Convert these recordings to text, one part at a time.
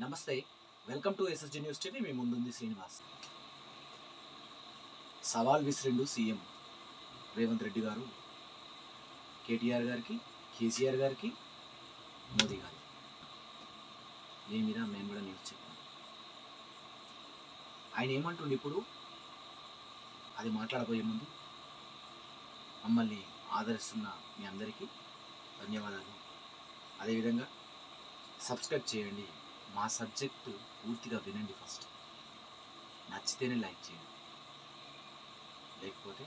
నమస్తే, welcome to SSG news TV. మీ ముందుంది శ్రీనివాస్. సవాల్ విసిరిండు సీఎం రేవంత్ రెడ్డి గారు కేటీఆర్ గారికి, కేసీఆర్ గారికి, మోదీ గారికి. దీని మీద మేము కూడా న్యూస్ చెప్పాం. ఆయన ఏమంటుండే ఇప్పుడు అది మాట్లాడబోయే ముందు మమ్మల్ని ఆదరిస్తున్న మీ అందరికీ ధన్యవాదాలు. అదేవిధంగా సబ్స్క్రైబ్ చేయండి. మా సబ్జెక్టు పూర్తిగా వినండి. ఫస్ట్ నచ్చితేనే లైక్ చేయండి, లేకపోతే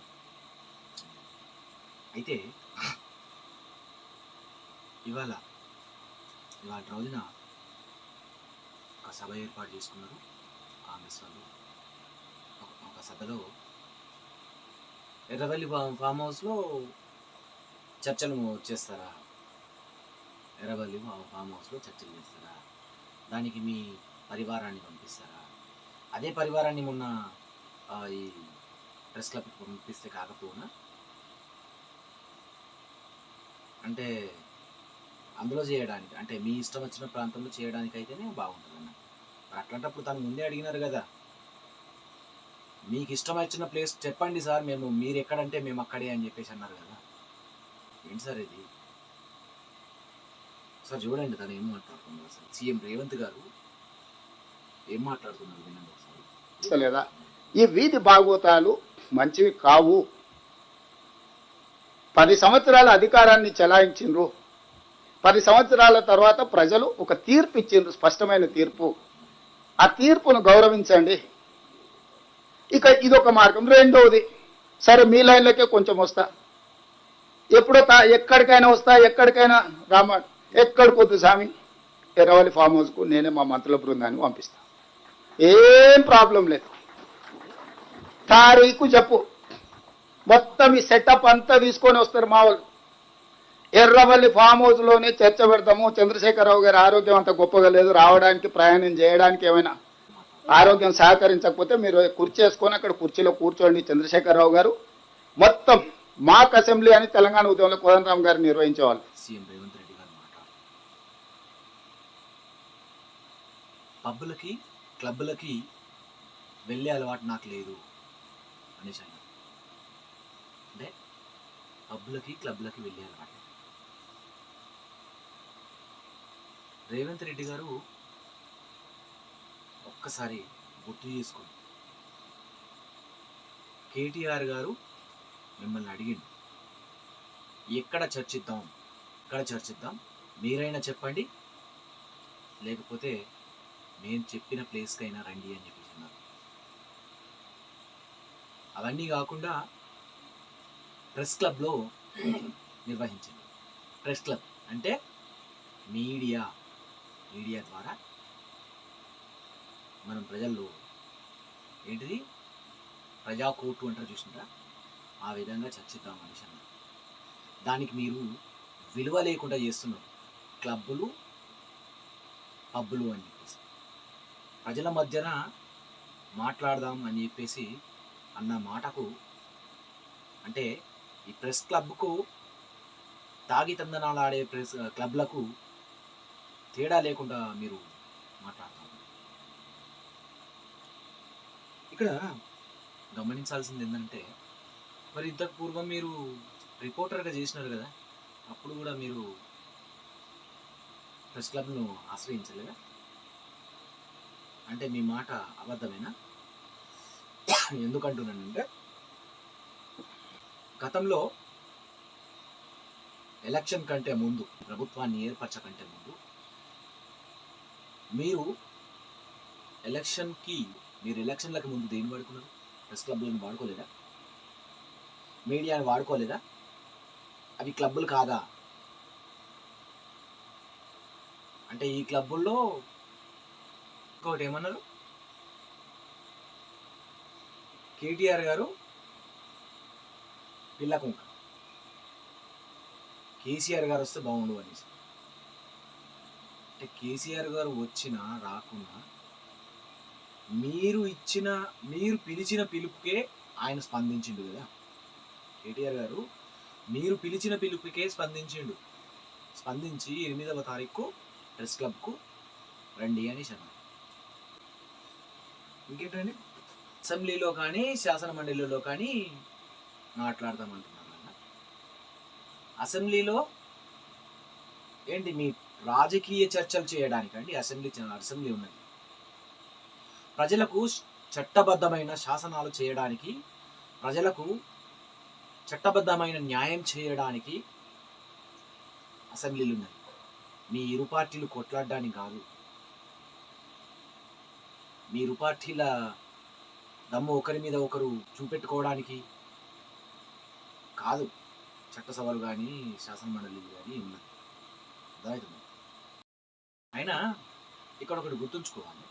అయితే ఇవాళ రోజున ఒక సభ ఏర్పాటు చేసుకున్నారు కాంగ్రెస్ వాళ్ళు. ఒక సభలో ఎర్రవల్లి ఫామ్ హౌస్లో చర్చలు చేస్తారా? ఎర్రవల్లి ఫామ్ హౌస్లో చర్చలు చేస్తారా? దానికి మీ పరివారాన్ని పంపిస్తారా? అదే పరివారాన్ని మొన్న ఈ ప్రెస్ క్లబ్కి పంపిస్తే కాకపోనా అంటే అందులో చేయడానికి, అంటే మీ ఇష్టం వచ్చిన ప్రాంతంలో చేయడానికి అయితేనే బాగుంటుంది అన్న. అట్లాంటప్పుడు తను ముందే అడిగినారు కదా, మీకు ఇష్టం వచ్చిన ప్లేస్ చెప్పండి సార్, మీరు ఎక్కడంటే మేము అక్కడే అని చెప్పేసి అన్నారు కదా. ఏంటి సార్ ఇది? సార్ చూడండి తను ఏం మాట్లాడుతున్నారు. అసలు సీఎం రేవంత్ గారు ఏం మాట్లాడుతున్నారు వినండి ఒకసారి. లేదా ఈ వీధి భాగవతాలు మంచివి కావు. 10 సంవత్సరాల అధికారాన్ని చెలాయించిండ్రు. 10 సంవత్సరాల తర్వాత ప్రజలు ఒక తీర్పు ఇచ్చిండ్రు, స్పష్టమైన తీర్పు. ఆ తీర్పును గౌరవించండి. ఇక ఇదొక మార్గం. రెండవది, సరే మీ లైన్లకే కొంచెం వస్తా, ఎప్పుడో ఎక్కడికైనా వస్తా, ఎక్కడికైనా రామ, ఎక్కడికి వద్దు స్వామి, ఎర్రవల్లి ఫామ్ హౌస్కు నేనే మా మంత్రుల బృందాన్ని పంపిస్తా, ఏం ప్రాబ్లం లేదు. తారీఖు చెప్పు, మొత్తం ఈ సెటప్ అంతా తీసుకొని వస్తారు మా వాళ్ళు. ఎర్రవల్లి ఫామ్ హౌస్లోనే చర్చ పెడతాము. చంద్రశేఖరరావు గారి ఆరోగ్యం అంత గొప్పగా లేదు, రావడానికి ప్రయాణం చేయడానికి ఏమైనా ఆరోగ్యం సహకరించకపోతే మీరు కుర్చీ వేసుకొని అక్కడ కుర్చీలో కూర్చోండి. చంద్రశేఖరరావు గారు మొత్తం మాక్ అసెంబ్లీ అని తెలంగాణ ఉద్యమంలో కోదండరామ్ గారు నిర్వహించేవాళ్ళు. సీఎం రేవంత్ రెడ్డి గారు మాట్లాడు పబ్బులకి క్లబ్బులకి వెళ్ళే అలవాటు నాకు లేదు అనేసి అన్నారు. అంటే పబ్బులకి క్లబ్లకి వెళ్ళే అలవాటు. రేవంత్ రెడ్డి గారు ఒక్కసారి గుర్తు చేసుకోండి. కేటీఆర్ గారు మిమ్మల్ని అడిగిండు, ఎక్కడ చర్చిద్దాం, మీరైనా చెప్పండి, లేకపోతే నేను చెప్పిన ప్లేస్కైనా రండి అని చెప్పేసి అన్నారు. అవన్నీ కాకుండా ప్రెస్ క్లబ్లో నిర్వహించింది. ప్రెస్ క్లబ్ అంటే మీడియా ద్వారా మనం ప్రజల్లో ఏంటిది ప్రజా కోర్టు అంటారు చూసినారా, ఆ విధంగా చర్చిద్దాం మనిషి అన్నారు. దానికి మీరు విలువ లేకుండా చేస్తున్నారు. క్లబ్బులు పబ్బులు అని చెప్పేసి ప్రజల మధ్యన మాట్లాడదాం అని చెప్పేసి అన్న మాటకు, అంటే ఈ ప్రెస్ క్లబ్కు తాగి తందనాలు ఆడే ప్రెస్ క్లబ్లకు తేడా లేకుండా మీరు మాట్లాడతారు. ఇక్కడ గమనించాల్సింది ఏంటంటే, మరి ఇంతకు పూర్వం మీరు రిపోర్టర్గా చేసినారు కదా, అప్పుడు కూడా మీరు ప్రెస్ క్లబ్ను ఆశ్రయించలేదా? అంటే మీ మాట అబద్ధమేనా? ఎందుకంటున్నానంటే, గతంలో ఎలక్షన్ కంటే ముందు, ప్రభుత్వాన్ని ఏర్పరచకంటే ముందు, మీరు ఎలక్షన్లకు ముందు దేన్ని వాడుకున్నారు? ప్రెస్ క్లబ్లను వాడుకోలేదా? మీడియాని వాడుకోలేదా? అవి క్లబ్బులు కాదా? అంటే ఈ క్లబ్బుల్లో ఇంకోటి ఏమన్నారు, కేటీఆర్ గారు పిల్లకుంక, కేసీఆర్ గారు వస్తే బాగుండు అనేసి. అంటే కేసీఆర్ గారు వచ్చినా రాకున్నా మీరు పిలిచిన పిలుపుకే ఆయన స్పందించిండు కదా. కేటీఆర్ గారు మీరు పిలిచిన పిలుపుకే స్పందించి 8వ తారీఖు ప్రెస్ క్లబ్కు రండి అని అన్నారు. ఇంకేంటండి, అసెంబ్లీలో కానీ శాసన మండలిలో కానీ మాట్లాడదామంటున్నారు కదా. అసెంబ్లీలో ఏంటి మీ రాజకీయ చర్చలు చేయడానికండి అసెంబ్లీ ఉన్నది. ప్రజలకు చట్టబద్ధమైన శాసనాలు చేయడానికి, ప్రజలకు చట్టబద్ధమైన న్యాయం చేయడానికి అసెంబ్లీలు ఉన్నాయి. మీ ఇరు పార్టీలు కొట్లాడడానికి కాదు, మీ ఇరు పార్టీల దమ్ము ఒకరి మీద ఒకరు చూపెట్టుకోవడానికి కాదు చట్టసభలు కానీ శాసన మండలిలు కానీ ఉన్నాయి. అర్థమవుతుంది. అయినా ఇక్కడ ఒకటి గుర్తుంచుకోవాలి,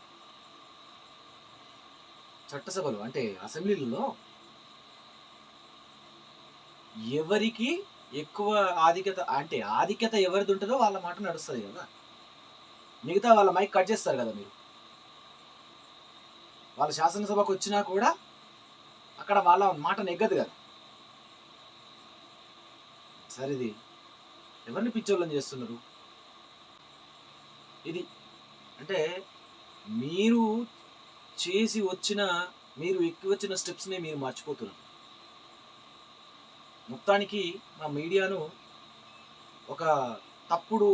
చట్టసభలు అంటే అసెంబ్లీలలో ఎవరికి ఎక్కువ ఆధిక్యత ఎవరిది ఉంటుందో వాళ్ళ మాట నడుస్తుంది కదా. మిగతా వాళ్ళ మైక్ కట్ చేస్తారు కదా. మీరు వాళ్ళ శాసనసభకు వచ్చినా కూడా అక్కడ వాళ్ళ మాట నెగ్గదు కదా. సరేది ఎవరిని పిచ్చోళ్ళని చేస్తున్నారు? ఇది అంటే మీరు ఎక్కి వచ్చిన స్టెప్స్ని మీరు మర్చిపోతున్నారు. మొత్తానికి మా మీడియాను ఒక తప్పుడు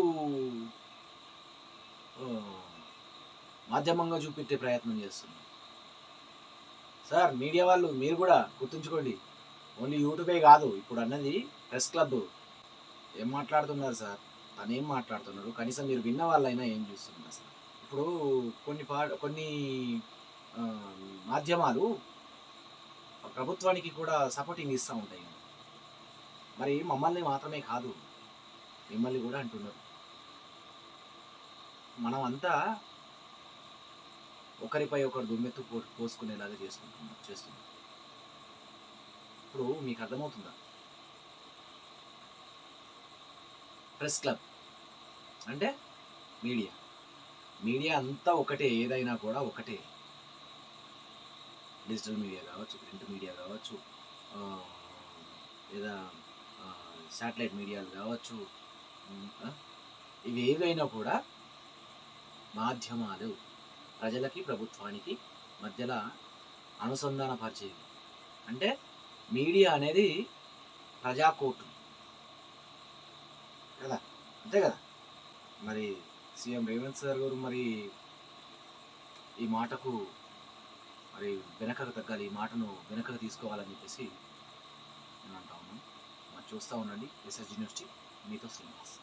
మాధ్యమంగా చూపెట్టే ప్రయత్నం చేస్తున్నారు. సార్ మీడియా వాళ్ళు మీరు కూడా గుర్తుంచుకోండి, ఓన్లీ యూట్యూబే కాదు, ఇప్పుడు అన్నది ప్రెస్ క్లబ్. ఏం మాట్లాడుతున్నారు సార్, తనేం మాట్లాడుతున్నారు, కనీసం మీరు విన్న వాళ్ళైనా ఏం చూస్తున్నారు సార్. ఇప్పుడు కొన్ని మాధ్యమాలు ప్రభుత్వానికి కూడా సపోర్టింగ్ ఇస్తూ ఉంటాయి. మరి మమ్మల్ని మాత్రమే కాదు, మిమ్మల్ని కూడా అంటున్నారు. మనం అంతా ఒకరిపై ఒకరు దుమ్మెత్తు పోసుకునేలాగా చేస్తున్నాం. ఇప్పుడు మీకు అర్థమవుతుందా? ప్రెస్ క్లబ్ అంటే మీడియా అంతా ఒకటే, ఏదైనా కూడా ఒకటే. డిజిటల్ మీడియా కావచ్చు, ప్రింట్ మీడియా కావచ్చు, లేదా శాటిలైట్ మీడియాలు కావచ్చు, ఇవి ఏవైనా కూడా మాధ్యమాలు ప్రజలకి ప్రభుత్వానికి మధ్యలో అనుసంధానపరిచేవి. అంటే మీడియా అనేది ప్రజాకోర్టు కదా, అంతే కదా. మరి సీఎం రేవంత్ సార్ గారు మరి ఈ మాటకు మరి వెనకకు తగ్గాలి, ఈ మాటను వెనకకు తీసుకోవాలని చెప్పేసి నేను అంటా ఉన్నాను. మరి చూస్తూ ఉండండి SSG న్యూస్ టీవీ. మీతో శ్రీనివాస్.